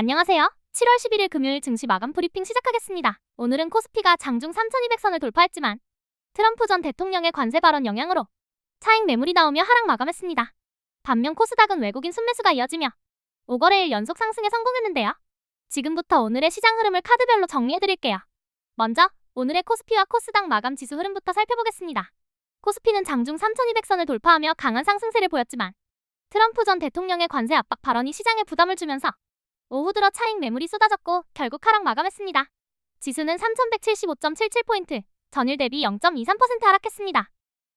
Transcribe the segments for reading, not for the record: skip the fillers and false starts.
안녕하세요. 7월 11일 금요일 증시 마감 브리핑 시작하겠습니다. 오늘은 코스피가 장중 3,200선을 돌파했지만 트럼프 전 대통령의 관세 발언 영향으로 차익 매물이 나오며 하락 마감했습니다. 반면 코스닥은 외국인 순매수가 이어지며 5거래일 연속 상승에 성공했는데요. 지금부터 오늘의 시장 흐름을 카드별로 정리해드릴게요. 먼저 오늘의 코스피와 코스닥 마감 지수 흐름부터 살펴보겠습니다. 코스피는 장중 3,200선을 돌파하며 강한 상승세를 보였지만 트럼프 전 대통령의 관세 압박 발언이 시장에 부담을 주면서 오후 들어 차익 매물이 쏟아졌고 결국 하락 마감했습니다. 지수는 3,175.77포인트, 전일 대비 0.23% 하락했습니다.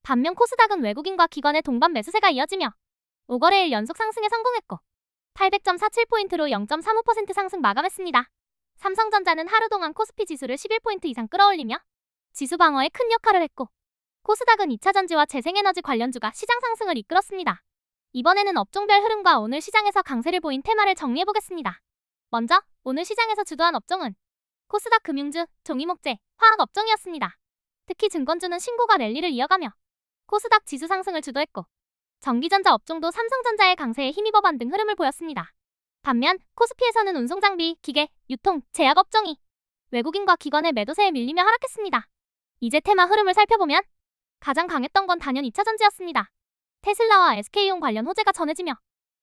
반면 코스닥은 외국인과 기관의 동반 매수세가 이어지며 5거래일 연속 상승에 성공했고 800.47포인트로 0.35% 상승 마감했습니다. 삼성전자는 하루 동안 코스피 지수를 11포인트 이상 끌어올리며 지수 방어에 큰 역할을 했고 코스닥은 2차전지와 재생에너지 관련주가 시장 상승을 이끌었습니다. 이번에는 업종별 흐름과 오늘 시장에서 강세를 보인 테마를 정리해보겠습니다. 먼저 오늘 시장에서 주도한 업종은 코스닥 금융주, 종이목재, 화학 업종이었습니다. 특히 증권주는 신고가 랠리를 이어가며 코스닥 지수 상승을 주도했고 전기전자 업종도 삼성전자의 강세에 힘입어반 등 흐름을 보였습니다. 반면 코스피에서는 운송장비, 기계, 유통, 제약 업종이 외국인과 기관의 매도세에 밀리며 하락했습니다. 이제 테마 흐름을 살펴보면 가장 강했던 건 단연 2차전지였습니다. 테슬라와 SK용 관련 호재가 전해지며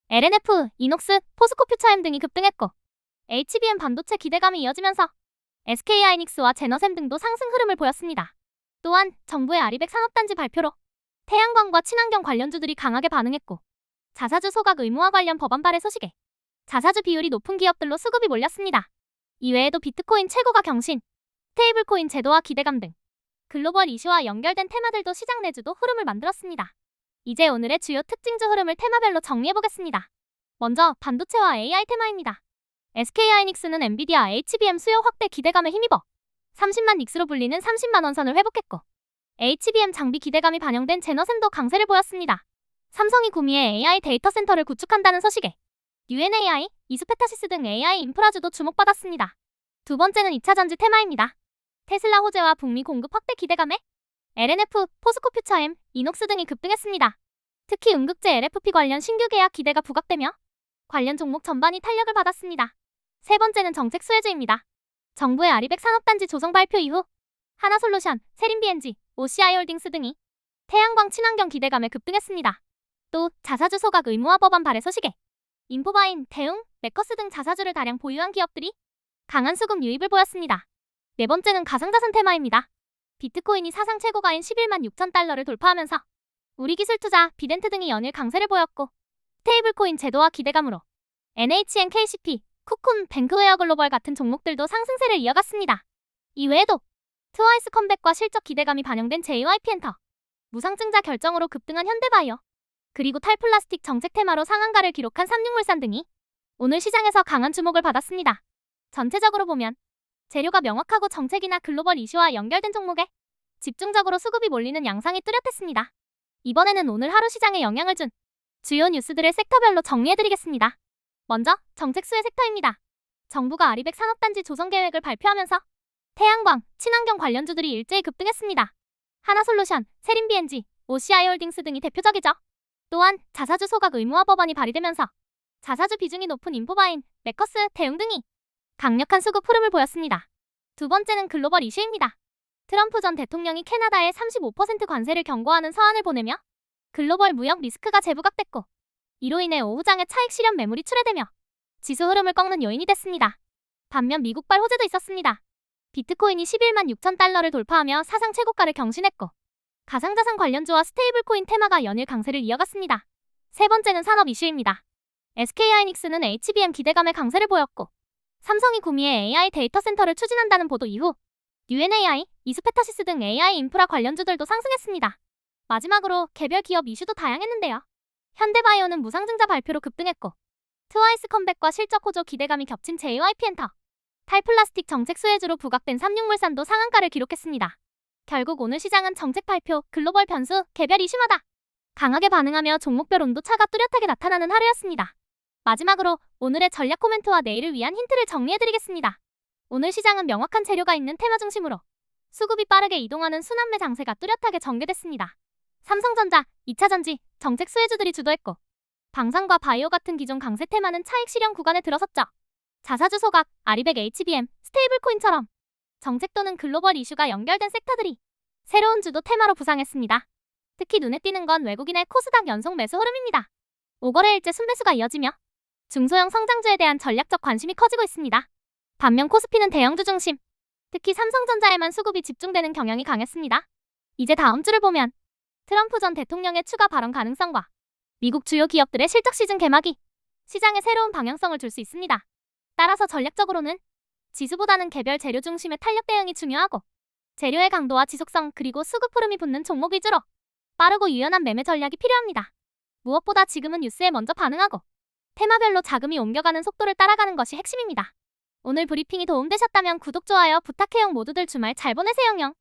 LNF, 이녹스, 포스코퓨처엠 등이 급등했고 HBM 반도체 기대감이 이어지면서 SK하이닉스와 제너셈 등도 상승 흐름을 보였습니다. 또한 정부의 아리백 산업단지 발표로 태양광과 친환경 관련주들이 강하게 반응했고 자사주 소각 의무화 관련 법안 발의 소식에 자사주 비율이 높은 기업들로 수급이 몰렸습니다. 이외에도 비트코인 최고가 경신, 스테이블코인 제도와 기대감 등 글로벌 이슈와 연결된 테마들도 시장 내주도 흐름을 만들었습니다. 이제 오늘의 주요 특징주 흐름을 테마별로 정리해보겠습니다. 먼저 반도체와 AI 테마입니다. SK하이닉스는 엔비디아 HBM 수요 확대 기대감에 힘입어 30만 닉스로 불리는 30만 원선을 회복했고 HBM 장비 기대감이 반영된 제너셈도 강세를 보였습니다. 삼성이 구미에 AI 데이터 센터를 구축한다는 소식에 UNAI, 이스페타시스 등 AI 인프라주도 주목받았습니다. 두 번째는 2차전지 테마입니다. 테슬라 호재와 북미 공급 확대 기대감에 LNF, 포스코퓨처엠, 이녹스 등이 급등했습니다. 특히 음극재 LFP 관련 신규 계약 기대가 부각되며 관련 종목 전반이 탄력을 받았습니다. 세 번째는 정책 수혜주입니다. 정부의 아리백 산업단지 조성 발표 이후 하나솔루션, 세린비엔지, OCI홀딩스 등이 태양광 친환경 기대감에 급등했습니다. 또 자사주 소각 의무화 법안 발의 소식에 인포바인, 대웅, 메커스 등 자사주를 다량 보유한 기업들이 강한 수급 유입을 보였습니다. 네 번째는 가상자산 테마입니다. 비트코인이 사상 최고가인 11만 6천 달러를 돌파하면서 우리기술투자, 비덴트 등이 연일 강세를 보였고 스테이블코인 제도와 기대감으로 NHN KCP, 쿠쿤, 뱅크웨어 글로벌 같은 종목들도 상승세를 이어갔습니다. 이외에도 트와이스 컴백과 실적 기대감이 반영된 JYP엔터, 무상증자 결정으로 급등한 현대바이오, 그리고 탈플라스틱 정책 테마로 상한가를 기록한 삼육물산 등이 오늘 시장에서 강한 주목을 받았습니다. 전체적으로 보면 재료가 명확하고 정책이나 글로벌 이슈와 연결된 종목에 집중적으로 수급이 몰리는 양상이 뚜렷했습니다. 이번에는 오늘 하루 시장에 영향을 준 주요 뉴스들을 섹터별로 정리해드리겠습니다. 먼저 정책 수혜 섹터입니다. 정부가 아리백 산업단지 조성 계획을 발표하면서 태양광, 친환경 관련주들이 일제히 급등했습니다. 하나솔루션, 세린비엔지, OCI홀딩스 등이 대표적이죠. 또한 자사주 소각 의무화 법안이 발의되면서 자사주 비중이 높은 인포바인, 메커스, 대웅 등이 강력한 수급 흐름을 보였습니다. 두 번째는 글로벌 이슈입니다. 트럼프 전 대통령이 캐나다에 35% 관세를 경고하는 서한을 보내며 글로벌 무역 리스크가 재부각됐고 이로 인해 오후장에 차익 실현 매물이 출회되며 지수 흐름을 꺾는 요인이 됐습니다. 반면 미국발 호재도 있었습니다. 비트코인이 11만 6천 달러를 돌파하며 사상 최고가를 경신했고 가상자산 관련주와 스테이블코인 테마가 연일 강세를 이어갔습니다. 세 번째는 산업 이슈입니다. SK하이닉스는 HBM 기대감에 강세를 보였고 삼성이 구미에 AI 데이터 센터를 추진한다는 보도 이후 UNAI, 이스페타시스 등 AI 인프라 관련주들도 상승했습니다. 마지막으로 개별 기업 이슈도 다양했는데요. 현대바이오는 무상증자 발표로 급등했고 트와이스 컴백과 실적 호조 기대감이 겹친 JYP엔터, 탈플라스틱 정책 수혜주로 부각된 삼육물산도 상한가를 기록했습니다. 결국 오늘 시장은 정책 발표, 글로벌 변수, 개별 이슈마다 강하게 반응하며 종목별 온도차가 뚜렷하게 나타나는 하루였습니다. 마지막으로 오늘의 전략 코멘트와 내일을 위한 힌트를 정리해드리겠습니다. 오늘 시장은 명확한 재료가 있는 테마 중심으로 수급이 빠르게 이동하는 순환매 장세가 뚜렷하게 전개됐습니다. 삼성전자, 2차전지, 정책 수혜주들이 주도했고 방산과 바이오 같은 기존 강세 테마는 차익 실현 구간에 들어섰죠. 자사주 소각, 아리백 HBM, 스테이블코인처럼 정책 또는 글로벌 이슈가 연결된 섹터들이 새로운 주도 테마로 부상했습니다. 특히 눈에 띄는 건 외국인의 코스닥 연속 매수 흐름입니다. 5거래일째 순매수가 이어지며 중소형 성장주에 대한 전략적 관심이 커지고 있습니다. 반면 코스피는 대형주 중심, 특히 삼성전자에만 수급이 집중되는 경향이 강했습니다. 이제 다음 주를 보면 트럼프 전 대통령의 추가 발언 가능성과 미국 주요 기업들의 실적 시즌 개막이 시장에 새로운 방향성을 줄 수 있습니다. 따라서 전략적으로는 지수보다는 개별 재료 중심의 탄력 대응이 중요하고 재료의 강도와 지속성 그리고 수급 흐름이 붙는 종목 위주로 빠르고 유연한 매매 전략이 필요합니다. 무엇보다 지금은 뉴스에 먼저 반응하고 테마별로 자금이 옮겨가는 속도를 따라가는 것이 핵심입니다. 오늘 브리핑이 도움되셨다면 구독, 좋아요 부탁해요. 모두들 주말 잘 보내세요. 영.